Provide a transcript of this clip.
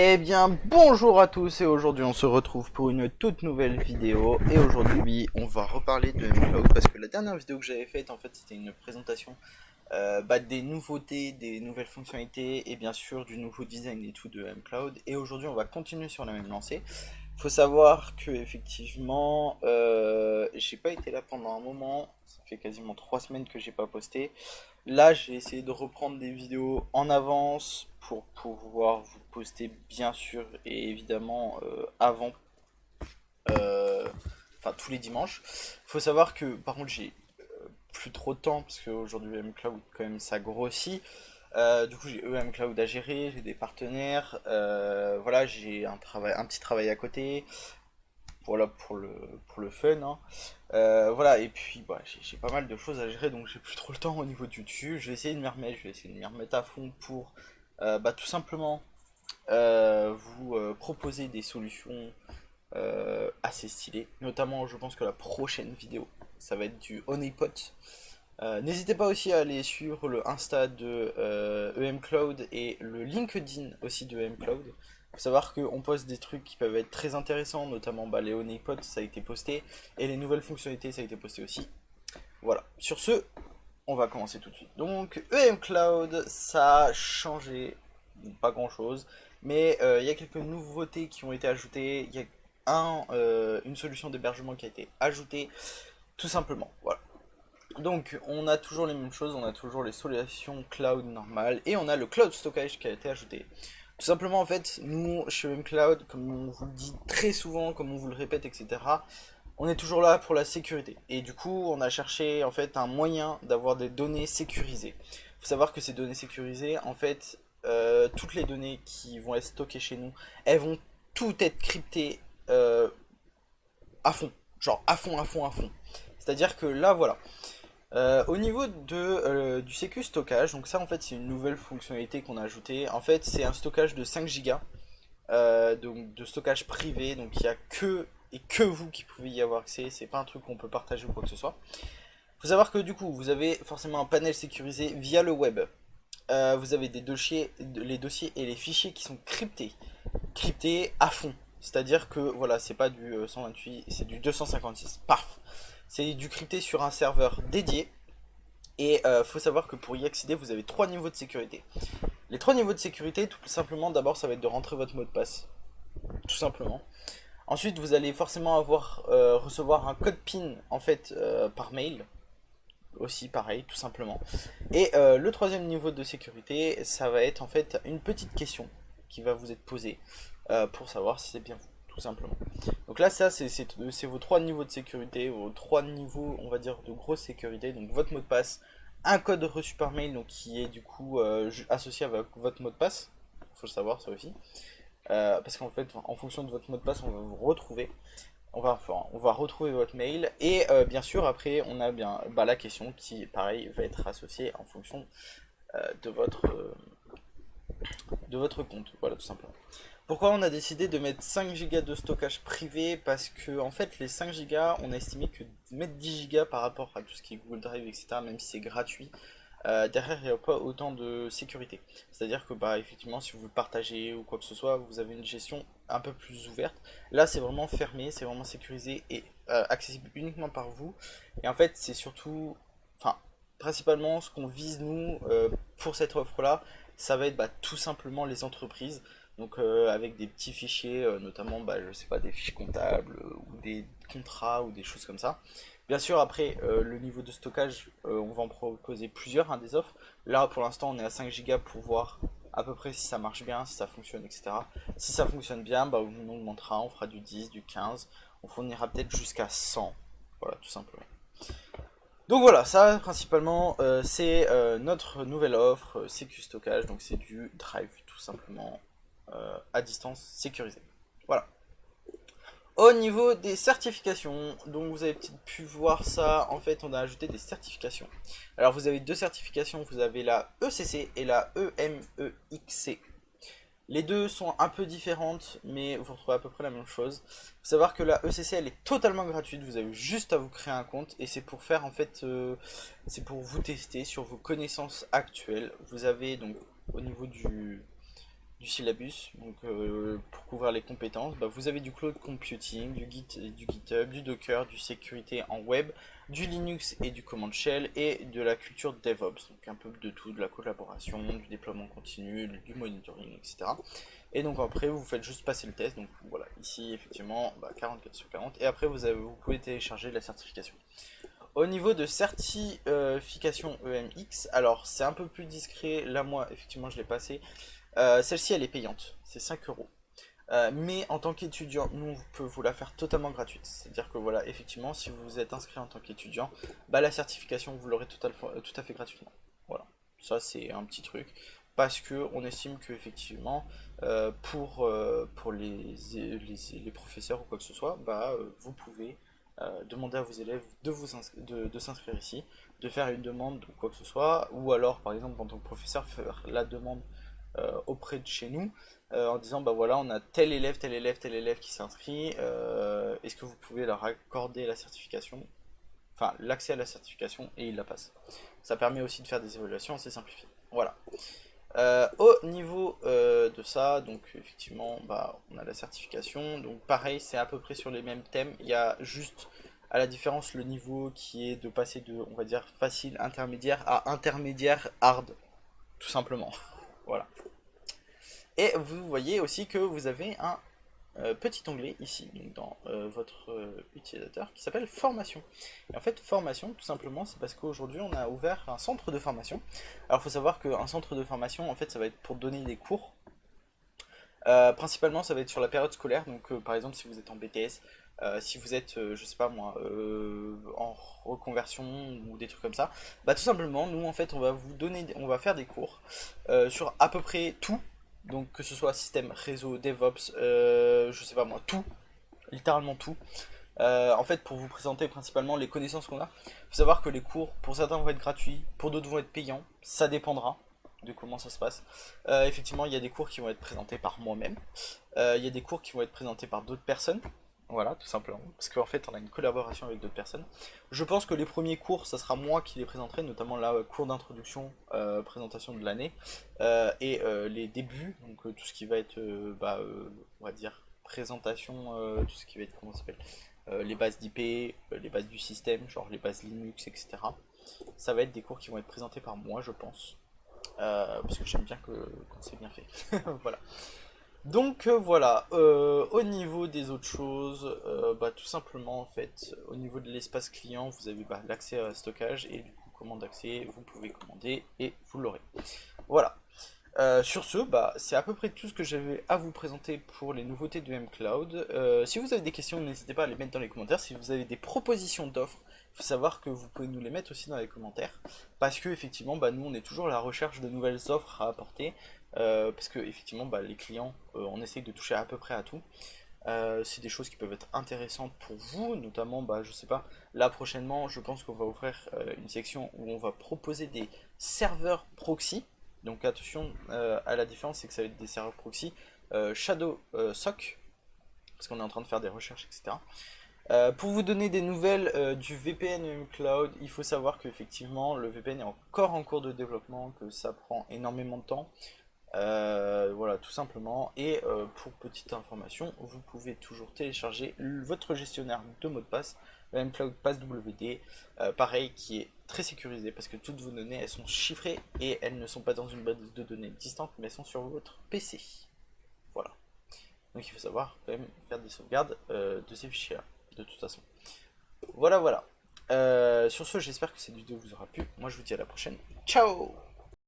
Eh bien, bonjour à tous et aujourd'hui on se retrouve pour une toute nouvelle vidéo et aujourd'hui on va reparler de mCloud parce que la dernière vidéo que j'avais faite en fait c'était une présentation des nouveautés, des nouvelles fonctionnalités et bien sûr du nouveau design et tout de mCloud et aujourd'hui on va continuer sur la même lancée. Faut savoir que effectivement j'ai pas été là pendant un moment, ça fait quasiment 3 semaines que j'ai pas posté. Là, j'ai essayé de reprendre des vidéos en avance pour pouvoir vous poster bien sûr et évidemment avant, euh, enfin tous les dimanches. Faut savoir que par contre j'ai plus trop de temps parce qu'aujourd'hui mCloud quand même ça grossit. Du coup j'ai mCloud à gérer, j'ai des partenaires, voilà j'ai un petit travail à côté, voilà pour le fun, hein. Voilà, et puis bah, j'ai pas mal de choses à gérer, donc j'ai plus trop le temps au niveau du dessus. Je vais essayer de m'y remettre, je vais essayer de m'y remettre à fond pour tout simplement vous proposer des solutions assez stylées. Notamment, je pense que la prochaine vidéo, ça va être du Honeypot. N'hésitez pas aussi à aller sur le Insta de EMCloud et le LinkedIn aussi de EMCloud. Faut savoir qu'on poste des trucs qui peuvent être très intéressants, notamment les honeypots, ça a été posté, et les nouvelles fonctionnalités, ça a été posté aussi. Voilà. Sur ce, on va commencer tout de suite. Donc, EMCloud, ça a changé, pas grand chose, mais il y a quelques nouveautés qui ont été ajoutées. Il y a une solution d'hébergement qui a été ajoutée, tout simplement. Voilà. Donc on a toujours les mêmes choses, on a toujours les solutions cloud normales et on a le cloud stockage qui a été ajouté. Tout simplement en fait, nous chez mCloud, comme on vous le dit très souvent, comme on vous le répète, etc., on est toujours là pour la sécurité. Et du coup, on a cherché en fait un moyen d'avoir des données sécurisées. Il faut savoir que ces données sécurisées, en fait, toutes les données qui vont être stockées chez nous, elles vont toutes être cryptées à fond. Genre à fond, à fond, à fond. C'est-à-dire que là, voilà. Au niveau du sécu stockage, donc ça en fait c'est une nouvelle fonctionnalité qu'on a ajoutée. En fait c'est un stockage de 5 Go, donc de stockage privé, donc il n'y a que et que vous qui pouvez y avoir accès, c'est pas un truc qu'on peut partager ou quoi que ce soit. Faut savoir que du coup vous avez forcément un panel sécurisé via le web. Vous avez des dossiers, les dossiers et les fichiers qui sont cryptés à fond. C'est-à-dire que voilà, c'est pas du 128, c'est du 256. Paf. C'est du crypté sur un serveur dédié. Et faut savoir que pour y accéder, vous avez 3 niveaux de sécurité. Les 3 niveaux de sécurité, tout simplement, d'abord, ça va être de rentrer votre mot de passe, tout simplement. Ensuite, vous allez forcément recevoir un code PIN en fait par mail, aussi pareil, tout simplement. Et le 3e niveau de sécurité, ça va être en fait une petite question qui va vous être posée pour savoir si c'est bien vous, tout simplement. Donc là, ça, c'est vos 3 niveaux de sécurité, vos 3 niveaux, on va dire, de grosse sécurité. Donc votre mot de passe, un code reçu par mail, donc qui est du coup associé avec votre mot de passe. Faut le savoir, ça aussi. Parce qu'en fait, en fonction de votre mot de passe, on va vous retrouver. On va retrouver votre mail et bien sûr après on a bien la question qui pareil va être associée en fonction de votre compte, voilà tout simplement. Pourquoi on a décidé de mettre 5 Go de stockage privé? Parce que en fait les 5 Go on a estimé que mettre 10 Go par rapport à tout ce qui est Google Drive etc, même si c'est gratuit, derrière il n'y a pas autant de sécurité. C'est-à-dire que effectivement si vous le partagez ou quoi que ce soit, vous avez une gestion un peu plus ouverte. Là c'est vraiment fermé, c'est vraiment sécurisé et accessible uniquement par vous. Et en fait c'est surtout, enfin principalement ce qu'on vise nous pour cette offre là, ça va être tout simplement les entreprises. Donc avec des petits fichiers, notamment je sais pas, des fichiers comptables ou des contrats ou des choses comme ça. Bien sûr, après, le niveau de stockage, on va en proposer plusieurs, des offres. Là, pour l'instant, on est à 5 Go pour voir à peu près si ça marche bien, si ça fonctionne, etc. Si ça fonctionne bien, on augmentera, on fera du 10, du 15, on fournira peut-être jusqu'à 100. Voilà, tout simplement. Donc voilà, ça principalement, c'est notre nouvelle offre, CQ Stockage, donc c'est du Drive, tout simplement, à distance sécurisé. Voilà. Au niveau des certifications, donc vous avez peut-être pu voir ça, en fait on a ajouté des certifications. Alors vous avez 2 certifications, vous avez la ECC et la EMEXC. Les deux sont un peu différentes, mais vous retrouvez à peu près la même chose. Il faut savoir que la ECC elle est totalement gratuite, vous avez juste à vous créer un compte et c'est pour faire en fait, c'est pour vous tester sur vos connaissances actuelles. Vous avez donc au niveau du syllabus, donc pour couvrir les compétences, bah, vous avez du cloud computing, du GitHub, du Docker, du sécurité en web, du Linux et du command shell, et de la culture DevOps, donc un peu de tout, de la collaboration, du déploiement continu, du monitoring, etc. Et donc après vous faites juste passer le test, donc voilà, ici effectivement 44 sur 40, et après vous pouvez télécharger la certification. Au niveau de certification EMX, alors c'est un peu plus discret, là moi effectivement je l'ai passé. Celle-ci elle est payante, c'est 5 euros. Mais en tant qu'étudiant, nous on peut vous la faire totalement gratuite. C'est-à-dire que voilà, effectivement, si vous vous êtes inscrit en tant qu'étudiant, bah la certification vous l'aurez tout à fait gratuitement. Voilà, ça c'est un petit truc. Parce que on estime que effectivement, pour les professeurs ou quoi que ce soit, bah vous pouvez demander à vos élèves de s'inscrire ici, de faire une demande ou quoi que ce soit, ou alors par exemple en tant que professeur faire la demande auprès de chez nous en disant bah voilà on a tel élève, tel élève, tel élève qui s'inscrit, est-ce que vous pouvez leur accorder la certification, enfin l'accès à la certification et ils la passent. Ça permet aussi de faire des évaluations assez simplifiées. Voilà. Au niveau de ça, donc effectivement bah, on a la certification, donc pareil c'est à peu près sur les mêmes thèmes, il y a juste à la différence le niveau qui est de passer de on va dire facile intermédiaire à intermédiaire hard, tout simplement. Voilà. Et vous voyez aussi que vous avez un petit onglet ici, donc dans votre utilisateur, qui s'appelle formation. Et en fait, formation, tout simplement, c'est parce qu'aujourd'hui, on a ouvert un centre de formation. Alors, il faut savoir qu'un centre de formation, en fait, ça va être pour donner des cours. Principalement, ça va être sur la période scolaire. Donc, par exemple, si vous êtes en BTS, si vous êtes, je sais pas moi, en reconversion ou des trucs comme ça, bah tout simplement, nous en fait, on va faire des cours sur à peu près tout. Donc que ce soit système, réseau, DevOps, je sais pas moi, tout, littéralement tout. En fait, pour vous présenter principalement les connaissances qu'on a, il faut savoir que les cours, pour certains vont être gratuits, pour d'autres vont être payants, ça dépendra de comment ça se passe. Effectivement, il y a des cours qui vont être présentés par moi-même, il y a des cours qui vont être présentés par d'autres personnes, voilà, tout simplement, parce qu'en fait, on a une collaboration avec d'autres personnes. Je pense que les premiers cours, ça sera moi qui les présenterai, notamment la cours d'introduction, présentation de l'année, et les débuts, donc tout ce qui va être, on va dire, présentation, tout ce qui va être, comment ça s'appelle, les bases d'IP, les bases du système, genre les bases Linux, etc. Ça va être des cours qui vont être présentés par moi, je pense, parce que j'aime bien quand c'est bien fait. Voilà. Donc voilà, au niveau des autres choses, tout simplement en fait, au niveau de l'espace client, vous avez l'accès à stockage et du coup commande d'accès, vous pouvez commander et vous l'aurez. Voilà. Sur ce, c'est à peu près tout ce que j'avais à vous présenter pour les nouveautés de mCloud. Si vous avez des questions, n'hésitez pas à les mettre dans les commentaires. Si vous avez des propositions d'offres, il faut savoir que vous pouvez nous les mettre aussi dans les commentaires. Parce que effectivement, nous on est toujours à la recherche de nouvelles offres à apporter. Parce que effectivement, les clients, on essaye de toucher à peu près à tout. C'est des choses qui peuvent être intéressantes pour vous, notamment, je sais pas, là prochainement, je pense qu'on va ouvrir une section où on va proposer des serveurs proxy. Donc attention à la différence, c'est que ça va être des serveurs proxy Shadow SOC, parce qu'on est en train de faire des recherches, etc. Pour vous donner des nouvelles du VPN Cloud, il faut savoir qu'effectivement le VPN est encore en cours de développement, que ça prend énormément de temps. Voilà, tout simplement. Et pour petite information, vous pouvez toujours télécharger votre gestionnaire de mot de passe, le mCloud Pass WD, pareil, qui est très sécurisé parce que toutes vos données elles sont chiffrées et elles ne sont pas dans une base de données distante, mais elles sont sur votre PC. Voilà. Donc il faut savoir quand même faire des sauvegardes de ces fichiers-là, de toute façon. Voilà, voilà. Sur ce, j'espère que cette vidéo vous aura plu. Moi, je vous dis à la prochaine. Ciao!